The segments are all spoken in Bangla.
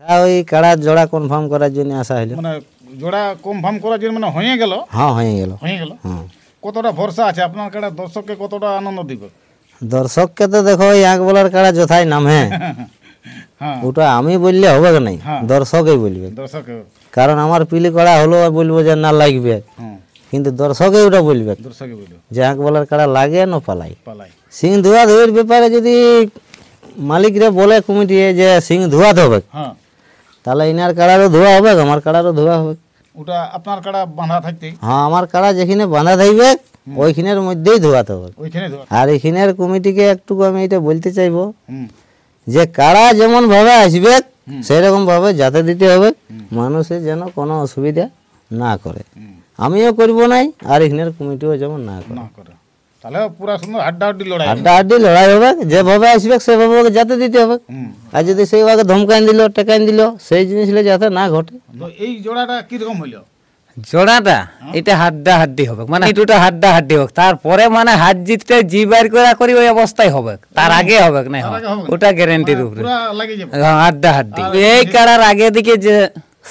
হ্যাঁ, ওই কাড়ার জোড়া কনফার্ম করার জন্য আসা হলো। মানে জোড়া কনফার্ম করার জন্য মানে হয়ে গেল। হ্যাঁ, হয়ে গেল। হ্যাঁ, কতটা ভরসা আছে আপনার কাড়া দর্শককে কতটা আনন্দ দিবে? দর্শককে তো দেখো ওই এক বলার কাড়া যথাই নামে হ্যাঁ, ওটা আমি বললে হবে না, হ্যাঁ। দর্শকই বলবে। দর্শকে কারণ আমার পিলি কাড়া হলো আর বলবো যে না লাগবে, কিন্তু দর্শকই ওটা বলবে দর্শকে বলবে যে এক বলার কাড়া লাগে না পালাই। পালাই। সিং ধোয়া ধোয়ের ব্যাপারে যদি মালিকরা বলে কমিটি যে সিং ধোয়াতে হবে, হ্যাঁ, তাহলে ইনার কাড়ারও ধোয়া হবে, আমার কাড়ারও ধোয়া হবে। ওটা আপনার কাড়া বাঁধা থাকতেই হ্যাঁ, আমার কাড়া যেখানে বাঁধা থাকবে ওইখানের মধ্যেই ধোয়াতে হবে। ওইখানে ধোয়া। আর এখানের কমিটিকে একটু আমি এটা বলতে চাইবো হুম, যে কাড়া যেমন ভাবে আসবে সেরকম ভাবে যাতে দিতে হবে, মানুষের যেন কোনো অসুবিধা না করে। আমিও করবো নাই, আর এখানের কমিটিও যেমন না করে। না করে তাহলে পুরা সুন্দর হাড্ডাহাড্ডি লড়াই হবে। হাড্ডাহাড্ডি লড়াই হবে, যেভাবে আসবে সেভাবে ওকে যাতে দিতে হবে। হুম, আর যদি সেইভাবে ধমকাইন দিল টেকাইন দিল সেই জিনিসগুলো যাতে না ঘটে। তো এই জোড়াটা কিরকম হইলো? জোড়াটা এটা হাড্ডা হাড্ডি হবে, মানে দুটো হাড্ডা হাড্ডি হোক, তারপরে মানে হাত জিততে জি বার করি ওই অবস্থায় হবে, তার আগে হবে না, তার আগে হবে না? ওটা গ্যারেন্টির উপরে পুরা লাগে যাবে। হাড্ডা হাড্ডি। এই কাড়ার আগে দিকে যে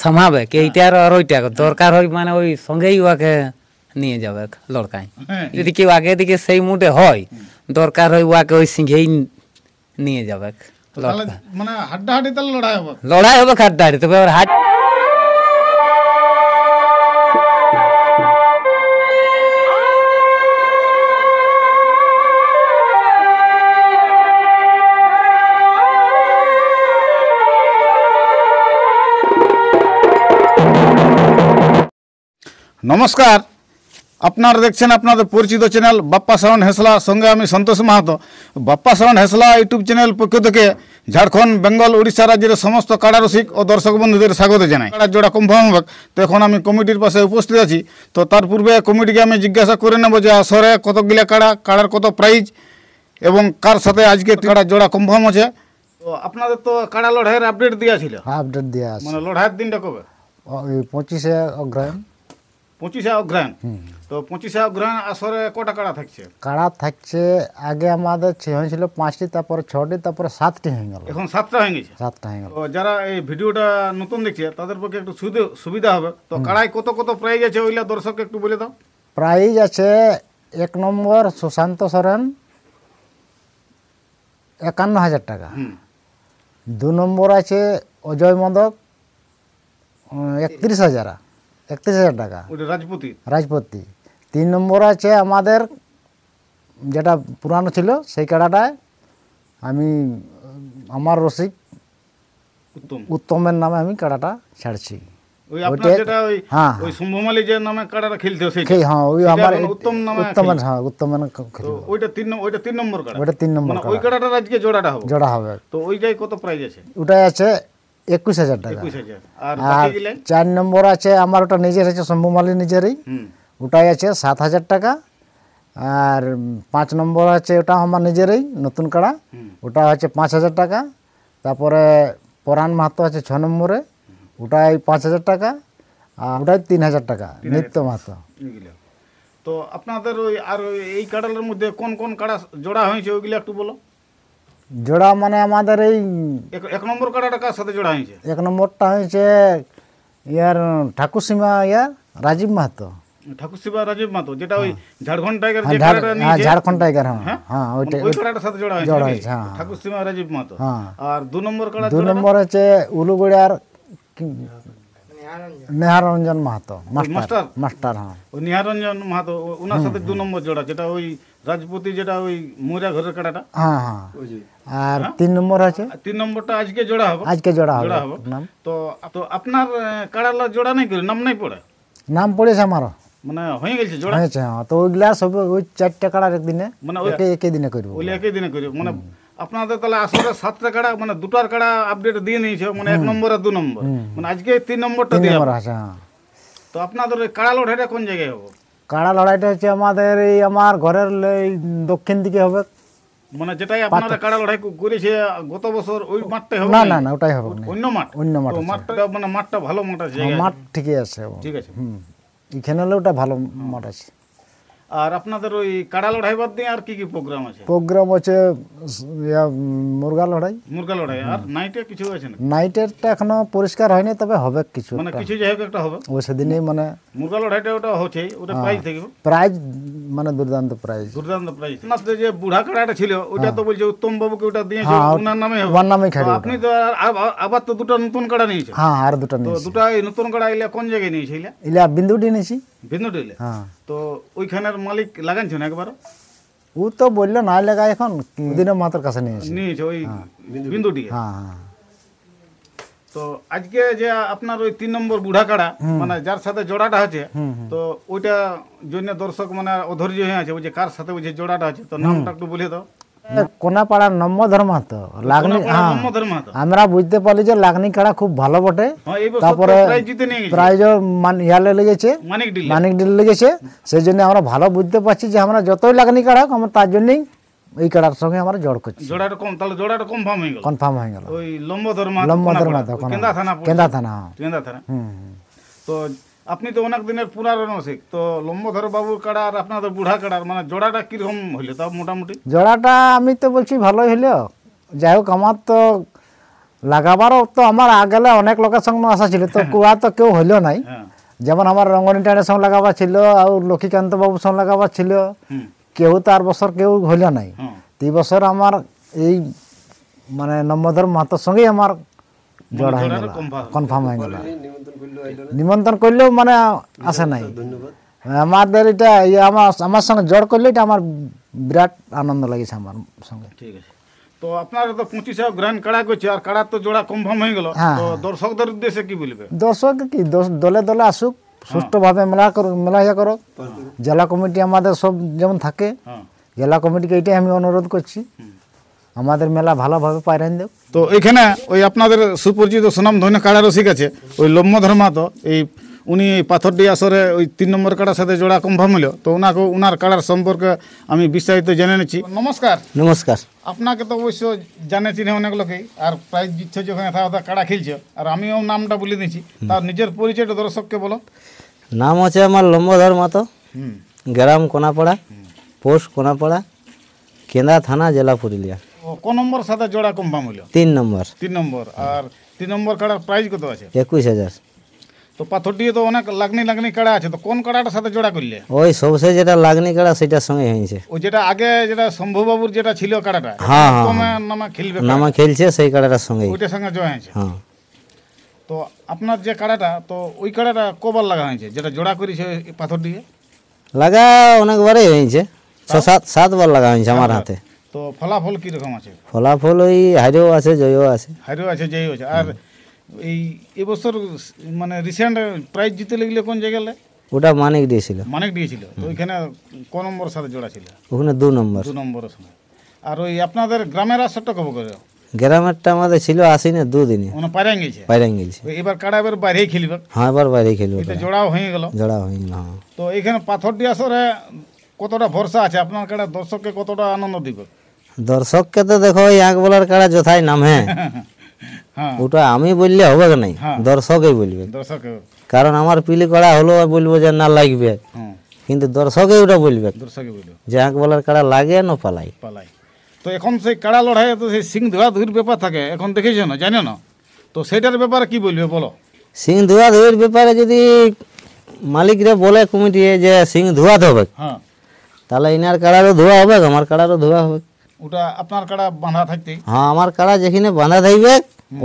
সামাবে এইটার আর ওইটা দরকার হয়, মানে ওই সঙ্গেই ওকে নিয়ে যাবে লড়কায়। হ্যাঁ, যদি কেউ আগে দিকে সেই মুডে হয়, দরকার হয় ওকে ওই সিংহেই নিয়ে যাবে তাহলে মানে হাড্ডাহাড্ডি তাহলে লড়াই হবে। লড়াই হবে হাড্ডা হাড্ডি। তবে আবার হাত নমস্কার, আপনারা দেখছেন আপনাদের পরিচিত চ্যানেল বাপ্পা সাউন্ড হেসলা, সঙ্গে আমি সন্তোষ Mahato. Bappa sound হেসলা YouTube channel পক্ষ থেকে ঝাড়খণ্ড, বেঙ্গল, উড়িষ্যা রাজ্যের সমস্ত কাড়া রসিক ও দর্শক বন্ধুদের স্বাগত জানাই। কাড়ার জোড়া কনফার্ম হবে, তো এখন আমি কমিটির পাশে উপস্থিত আছি। তো তার পূর্বে কমিটিকে আমি জিজ্ঞাসা করে নেব যে আসরে কতগুলা কাড়া, কাড়ার কত প্রাইজ এবং কার সাথে আজকে কাড়ার জোড়া কনফার্ম আছে। তো আপনাদের তো কাড়া লড়াইয়ের আপডেট দেওয়া ছিল, আপডেট দেওয়া আছে মানে লড়াইয়ের দিনটা কবে? ওই 25শে অগ্রহায়ণ। 25শে অগ্রহায়ণ। তো 25শে অগ্রহায়ণ আসরে কটা কাড়া থাকছে? কাড়া থাকছে, আগে আমাদের হয়েছিল 5টি, তারপরে 6টি, তারপরে 7টি হয়ে গেল। এখন 7টা হয়ে গেছে। 7টা হয়ে গেল। তো যারা এই ভিডিওটা নতুন দেখছে তাদের পক্ষে একটু সুবিধা হবে। তো কাড়ায় কত কত প্রাইজ আছে ওইলা দর্শককে একটু বলে দাও। প্রাইজ আছে 1 নম্বর সুশান্ত সরেন 51,000 টাকা। 2 নম্বর আছে অজয় মদক 31,000 টাকা ওইটা রাজপুতি। রাজপতি। 3 নম্বর আছে আমাদের যেটা পুরানো ছিল সেই কাড়াটায় আমি আমার রসিক উত্তম। উত্তমের নামে আমি কাড়াটা ছাড়ছি। ওই আপনার ওইটা- যেটা ওই হ্যাঁ। ওই শুম্ভমালী যে নামে কাড়াটা খেলতে সেইটা। হ্যাঁ, ওই সেটা আমার এখন উত্তম নামে উত্তমের, খেলে। হ্যাঁ উত্তমের তো ওইটা 3 নম্বর কাড়া। ওইটা 3 নম্বর মানে কাড়া ওই কাড়াটার আজকে জোড়াটা হবে। জোড়া হবে। তো ওইটাই কত প্রাইজ আছে? ওটাই আছে 21,000 টাকা। 21,000। আর আর বাকি গেলে 4 নম্বর আছে আমার, ওটা নিজের আছে শম্ভুমালী নিজেরই, ওটাই আছে 7,000 টাকা। আর 5 নম্বর আছে ওটা আমার নিজেরই নতুন কাড়া, ওটা আছে 5,000 টাকা। তারপরে পরাণ মাহাতো আছে 6 নম্বরে, ওটাই 5,000 টাকা। আর ওটাই 3,000 টাকা নিত্য মাহাতো। এগুলো। তো আপনাদের ওই আর ওই এই কাড়ালের মধ্যে কোন কোন কাড়া জোড়া হয়েছে ওইগুলো একটু বলো। জোড়া মানে আমাদের এই এক নম্বর কাড়াটা কার সাথে জোড়া হয়েছে? 1 নম্বরটা হয়েছে ইয়ার ঠাকুরসীমা রাজীব মাহাতো। ঠাকুর শিবা রাজীব মাতো, যেটা ওই ঝাড়খণ্ড টাইগার যে হ্যাঁ, কাড়াটা নিয়েছে। ঝাড়খণ্ড টাইগার। হ্যাঁ, হ্যাঁ? হ্যাঁ, ওইটা ওই কাড়াটার সাথে জোড়া হয়েছে জোড়া নাকি? হয়েছে, হ্যাঁ। ঠাকুর শিবা রাজীব মাতো। হ্যাঁ। আর 2 নম্বর কাড়া 2 নম্বর হচ্ছে উলুগড়িয়ার নেহারঞ্জন মাহাতো মাস্টার? মাস্টার। হ্যাঁ, ওই নিহারঞ্জন মাহাতো ওনার সাথে 2 নম্বর জোড়া, যেটা ওই রাজপতি, যেটা ওই মুরা ঘরের কাড়াটা। হ্যাঁ, হ্যাঁ। আর 3 নম্বর আছে, আর 3 নম্বরটা আজকে জোড়া হবে। আজকে জোড়া জোড়া হবে। হবে। নাম তো তো আপনার কাড়ালা জোড়া নাই করে নাম নাই পড়ে, পড়েছে আমারও, মানে হয়ে গেছে জোড়া। হয়েছে। হ্যাঁ, তো ওইগুলা সব ওই 4টা কাড়ার একদিনে, মানে একই দিনে করবো। ওই একই দিনে করি। মানে আপনাদের তাহলে আসলে 7টা কাড়া, মানে 2টার কাড়া আপডেট দিয়ে নিয়েছে, মানে 1 নম্বর আর 2 নম্বর, মানে আজকে 3 নম্বরটা 3 দিয়ে নম্বর হবে। আছে। হ্যাঁ, তো আপনাদের ওই কাড়া লড়াইটা কোন জায়গায় হবে? কাড়া লড়াইটা হচ্ছে আমাদের এই আমার ঘরের এই দক্ষিণ দিকে হবে। মানে যেটাই আপনারা কাড়া লড়াই করেছে গত বছর ওই মাঠটাই হবে? না, না, না, ওটাই হবে না। অন্য মাঠ? অন্য মাঠ তো আছে। মাঠটা মানে মাঠটা ভালো মাঠ আছে, হ্যাঁ, জায়গা মাঠ আছে। ঠিকই আছে। ঠিক আছে। এখানে হলে ওটা ভালো মাঠ আছে। আর আপনাদের ওই কাড়া লড়াই বাদ দিয়ে আর কি কি প্রোগ্রাম আছে? প্রোগ্রাম আছে মুরগা লড়াই, মুরগা লড়াই, আর নাইটে কিছু আছে না? নাইটেরটা এখনো পরিষ্কার হয়নি, তবে হবে কিছু মানে একটা। কিছু যাই হোক একটা হবে। ওই সেদিনই মানে মুরগা লড়াইটা ওটা হচ্ছে, ওটা প্রাইজ থাকবে, প্রাইজ মানে দুর্দান্ত প্রাইজ। দুর্দান্ত প্রাইজ। আপনাদের যে বুড়া কাড়াটা ছিল ওটা তো বলছে উত্তম বাবুকে ওটা দিয়েছে, হ্যাঁ, ওনার নামে হবে। ওর নামেই খালি তো ওটা। আপনি তো আবার তো দুটো নতুন কাড়া নিয়েছেন। হ্যাঁ, আর দুটো তো নিয়েছি। দুটো এই নতুন কাড়া এলে কোন জায়গায় নিয়েছে? ইলা বিন্দুটি নিয়েছি। ভিন্ন ডিলে? হ্যাঁ, তো ওইখানের মালিক লাগানছেন একবার? ও তো বললো না লাগা, এখন দিনের মাতার কাছে নিয়েছি। নিয়েছে ওই বিন্দুটি। হ্যাঁ, হ্যাঁ। তো আজকে যে আপনার ওই 3 নম্বর বুড়া কাড়া মানে যার সাথে জোড়াটা আছে, তো ওইটা জন্য দর্শক মানে অধৈর্য হয়ে আছে, ওই যে কার সাথে ওই যে জোড়াটা আছে, তো নামটা একটু বলে দাও। কোনাপাড়ার নম্বধর মাহাতো লাগনি। হ্যাঁ, মোহাম্মদের মাহাতো। আমরা বুঝতে পারলি যে লাগনি কাড়া খুব ভালো বটে। হ্যাঁ, এই বছর তারপরে প্রাইজ জিতে নিয়ে গেছে প্রাইজও ইয়ালে লেগেছে, মানিক ডিলে। মানিক ডিল লেগেছে। সেই জন্য আমরা ভালো বুঝতে পারছি যে আমরা যতই লাগনি কাড়া হোক, আমরা তার জন্যই এই কাড়ার সঙ্গে আমরা জড় করছি। জোড়াটা কম, তাহলে জোড়াটা কনফার্ম হয়ে গেল। কনফার্ম হয়ে গেল। ওই লম্বধর মাহাতো, লম্বধর কোনাপাড়া, মাহাতো, ওই কেন্দা থানা পড়ছে। কেন্দা থানা। হ্যাঁ। কেন্দা থানা। হুম। তো আপনি তো অনেক দিনের পুরানো রসিক, তো লম্বধর বাবুর কাড়া আর আপনাদের বুড়া কাড়ার মানে জোড়াটা কিরকম হইলো তাও মোটামুটি? জোড়াটা আমি তো বলছি ভালোই হইলো। যাই হোক, আমার তো লাগাবারও তো আমার আগেলে অনেক লোকের সঙ্গে আসা ছিল, তো কুয়া তো কেউ হইলো নাই। হ্যাঁ। যেমন আমার রঙ্গনী টানের সঙ্গে লাগাবার ছিল, আর লক্ষ্মীকান্ত বাবুর সঙ্গে লাগাবার ছিল, হুম। কেউ তো আর বছর কেউ হইল নাই। হ্যাঁ। তো এই বছর আমার এই মানে নম্বধর মাহাতোর সঙ্গেই আমার জোড়া হয়ে গেল, জোড়াটা confirm। কনফার্ম হয়ে গেল। নিমন্ত্রণ করলেও মানে আসে নাই। আমাদের এটা আমার সঙ্গে জড় করলে এটা আমার বিরাট আনন্দ লাগেছে আমার সঙ্গে। ঠিক আছে। তো আপনারা তো 25 গ্র্যান্ড কাড়া করছে, আর কাড়া তো জোড়া কনফার্ম হয়ে গেল, হ্যাঁ। তো দর্শকদের উদ্দেশ্যে কি বলবে? দর্শক কি দলে দলে আসুক, সুষ্ঠুভাবে মেলা ইয়া করুক। জেলা কমিটি আমাদের সব যেমন থাকে, হ্যাঁ। জেলা কমিটিকে এটাই আমি অনুরোধ করছি, আমাদের মেলা ভালোভাবে পাইরান দেব। তো এখানে ওই আপনাদের সুপরিচিত সুনামধন্য কাড়া রসিক আছে ওই লম্বধর মাহাতো, এই উনি পাথরডি আসরে ওই 3 নম্বর কাড়ার সাথে জোড়া কনফার্ম হলো, তো ওনার কাড়ার সম্পর্কে আমি বিস্তারিত জেনে নিচ্ছি। নমস্কার। নমস্কার। আপনাকে তো অবশ্য জানে চিনে অনেক লোকেই, আর প্রাইজ জিতছে যখন এথা কাড়া খেলছে, আর আমিও নামটা বলে দিচ্ছি, তার নিজের পরিচয়টা দর্শককে বলো। নাম হচ্ছে আমার লম্বধর মাহাতো, হুম। গ্রাম কোনাপাড়া, পোস্ট কোনাপাড়া, কেন্দা থানা, জেলা পুরুলিয়া। ও কোন নম্বর সাথে জোড়া কনফার্ম হলো? 3 নম্বর। 3 নম্বর। আর 3 নম্বর কাড়ার প্রাইজ কত আছে? 21,000। তো পাথরটিয়ে তো অনেক লাগনি কাড়া আছে, তো কোন কাড়াটার সাথে জোড়া করলে? ওই সবসে যেটা লাগনি কাড়া সেটার সঙ্গে হয়েছে। ও যেটা আগে যেটা শম্ভুবাবুর যেটা ছিল কাড়াটা, হ্যাঁ, হ্যাঁ, তোমার নামে খেলবে, নামা খেলছে সেই কাড়াটার সঙ্গে। ওইটার সঙ্গে জয় হয়েছে। হ্যাঁ। তো আপনার যে কাড়াটা, তো ওই কাড়াটা কবার লাগা হয়েছে যেটা জোড়া করেছে পাথর দিয়ে? লাগা অনেকবারই হয়েছে, 6-7 বার লাগা হয়েছে আমার হাতে। তো ফলাফল কিরকম আছে? ফলাফল ওই হারেও আছে, জয়ও আছে। হারিও আছে, যেই হয়েছে। আর এই এবছর মানে রিসেন্ট প্রাইজ জিতে লাগলে কোন জায়গায়? ওটা মানিক দিয়েছিল, মানিক দিয়েছিল। তো ওইখানে কোন নম্বরের সাথে জোড়া ছিল? ওখানে 2 নম্বর। 2 নম্বরের সঙ্গে। আর ওই আপনাদের গ্রামের আসরটা কবে করে? গ্রামেরটা আমাদের ছিল আসিনে 2 দিনে, মানে পাইরাং গেছে। বাইরে গেছে। এবার কাড়া এবার বাইরেই খেলবে। হ্যাঁ, এবার বাইরে খেলবো, ওইটা জোড়াও হয়ে গেল। জোড়া হয়নি। হ্যাঁ। তো এখানে পাথরটি আসরে কতটা ভরসা আছে আপনার কাড়া, দর্শককে কতটা আনন্দ দিবে? দর্শককে তো দেখো ওই এক বলার কাড়া যথাই নাম, হ্যাঁ, হ্যাঁ, ওটা আমি বললে হবে নাই, হ্যাঁ। দর্শকই বলবে। দর্শকে। কারণ আমার পিলি কড়া হলো বলবো যে না লাগবে, হুম, কিন্তু দর্শকই ওটা বলবে দর্শকে বলবে যে এক বলার কাড়া লাগে না পালাই। পালাই। তো এখন সেই কাড়া লড়াই তো সেই সিং ধোয়া ধুইর ব্যাপার থাকে, এখন দেখেছো না, জানো না? তো সেটার ব্যাপারে কি বলবে বলো? সিং ধোয়া ধুয়ের ব্যাপারে যদি মালিকরে বলে কমিটি যে সিং ধোয়াতে হবে, হ্যাঁ, তাহলে ইনার কাড়ারও ধোয়া হবে, আমার কাড়ারও ধোয়া হবে। ওটা আপনার কাড়া বাঁধা থাকতেই হ্যাঁ, আমার কাড়া যেখানে বাঁধা থাকবে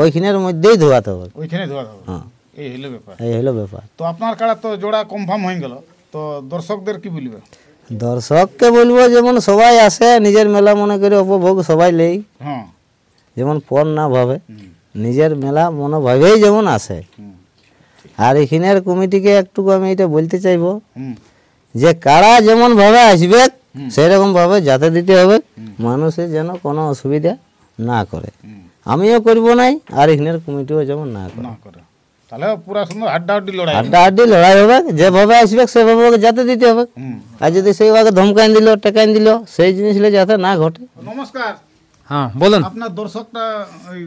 ওইখানের মধ্যেই ধোয়াতে হবে। ওইখানে ধোয়া হবে। হ্যাঁ, এই হলো ব্যাপার। এই হলো ব্যাপার। তো আপনার কাড়া তো জোড়া কনফার্ম হয়ে গেল, তো দর্শকদের কি বলবে? দর্শককে বলবো যেমন সবাই আসে, নিজের মেলা মনে করে উপভোগ সবাই লেই, হ্যাঁ, যেমন পর না ভাবে, নিজের মেলা মনে ভাবেই যেমন আসে। আর এখানের কমিটিকে একটু আমি এটা বলতে চাইবো হুম, যে কারা যেমন ভাবে আসবে সেরকম ভাবে যাতে দিতে হবে, মানুষের যেন কোনো অসুবিধা না করে। আমিও করব নাই, আর এখানের কমিটিও যেমন না করে। না করে, তাহলে পুরা সুন্দর হাড্ডাহাড্ডি লড়াই। হাড্ডাহাড্ডি লড়াই হবে, যেভাবে আসবে সেভাবে ওকে যাতে দিতে হবে। হুম। আর যদি সেইভাবে ধমকাইন দিল, টেকাইন দিল, সেই জিনিসগুলো যাতে না ঘটে। নমস্কার। হ্যাঁ, বলুন। আপনার দর্শকটা ওই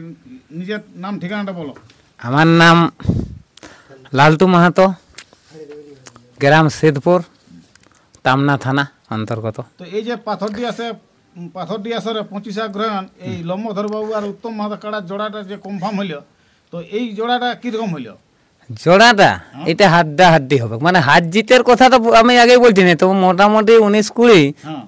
নিজের নাম ঠিকানাটা বলো। আমার নাম লালটু মাহাতো, গ্রাম সিদ্ধপুর, তামনা থানা অন্তর্গত। তো এই যে পাথরডি আসরে 25 অগ্রহায়ণ এই লম্বধর বাবু আর উত্তম মাহাতো কাড়ার জোড়াটা যে কনফার্ম হইল, তো এই জোড়াটা কিরকম হইল? জোড়াটা এটা হাড্ডা হাড্ডি হবে, মানে হাত জিতের কথা তো আমি আগেই বলছি না, তো মোটামুটি 19-20 হ্যাঁ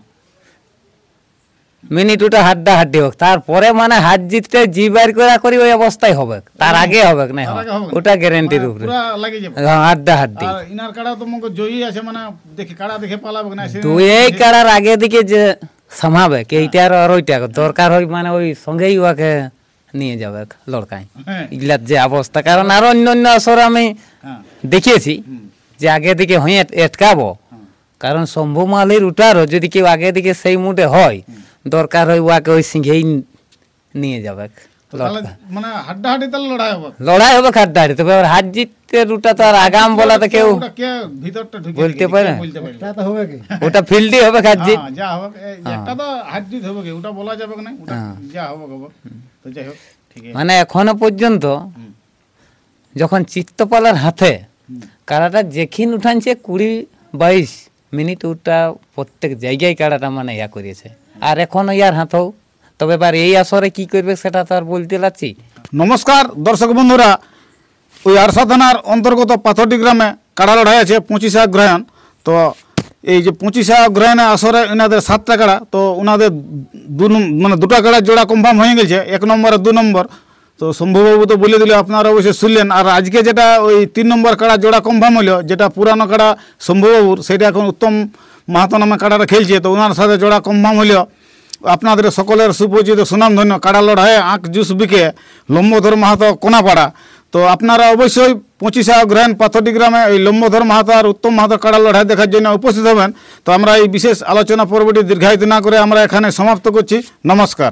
মিনিট ওটা হাড্ডা হাড্ডি হোক, তারপরে মানে হাত জিততে জি বাইর করি ওই অবস্থায় হবে, তার আগে হবে না, তার আগে হবে না? ওটা গ্যারেন্টির উপরে পুরা লাগে যাবে। হাড্ডা হাড্ডি। আর ইনার কাড়া তো মঙ্গ জয়ী আছে, মানে দেখে কাড়া দেখে পালাবে না সে তুই এই কাড়ার আগে দিকে যে সামাবে এইটার আর ওইটা দরকার হয়, মানে ওই সঙ্গেই ওকে নিয়ে যাবে লড়কায় হ্যাঁ ইগলার যে অবস্থা। কারণ আরো অন্য অন্য আসর আমি হ্যাঁ দেখিয়েছি যে আগে দিকে হয়ে এটকাবো, কারণ শম্ভু মালির উঠারও যদি কেউ আগে দিকে সেই মুডে হয়, দরকার হয় ওয়াকে ওই সিংহেই নিয়ে যাবে। তো তাহলে মানে হাড্ডাহাড্ডি তাহলে লড়াই হবে। লড়াই হবে খাদ্দারি, তবে আবার হাত জিতের ওটা তো আর আগাম বলা তো কেউ ওটা কে ভিতরটা ঢুকে বলতে পারে? বলতে পারে এটা তো হবে কি ওটা ফিল্ডই হবে খাত জিত। হ্যাঁ, যা হবে একটা তো হাড্ডি হবে কি, ওটা বলা যাবে না, ওটা যা হবে হবে। তো যাই হোক ঠিক আছে। মানে এখনো পর্যন্ত যখন চিত্তপালার হাতে কাড়াটা যেখিন উঠানছে 20-22 মিনিট ওটা প্রত্যেক জায়গায় কাড়াটা মানে ইয়া করিয়েছে, আর এখনো ইয়ার হাতেও। তবে এবার এই আসরে কি করবে সেটা তো আর বলতে পারছি। নমস্কার দর্শক বন্ধুরা, ওই আরসা থানার অন্তর্গত পাথরডি গ্রামে কাড়া লড়াই আছে 25 অগ্রহায়ণ। তো এই যে 25 অগ্রহায়ণে আসরে এনাদের 7টা কাড়া, তো ওনাদের মানে 2টা কাড়ার জোড়া কনফার্ম হয়ে গেছে, 1 নম্বর আর 2 নম্বর। তো শম্ভুবাবু তো বলে দিলে, আপনারা অবশ্যই শুনলেন। আর আজকে যেটা ওই 3 নম্বর কাড়া জোড়া কনফার্ম হলো, যেটা পুরানো কাড়া শম্ভুবাবুর, সেটা এখন উত্তম মাহাতো নামে কাড়াটা খেলছে। তো ওনার সাথে জোড়া কনফার্ম হলো আপনাদের সকলের সুপরিচিত সুনামধন্য কাড়া লড়াই আঁক জুস বিকে লম্বধর মাহাতো কোনাপাড়া। তো আপনারা অবশ্যই 25 অগ্রহায়ণ পাথরডি গ্রামে এই লম্বধর মাহাতো আর উত্তম মাহাতো কাড়া লড়াই দেখার জন্য উপস্থিত হবেন। তো আমরা এই বিশেষ আলোচনা পর্বটি দীর্ঘায়িত না করে আমরা এখানে সমাপ্ত করছি। নমস্কার।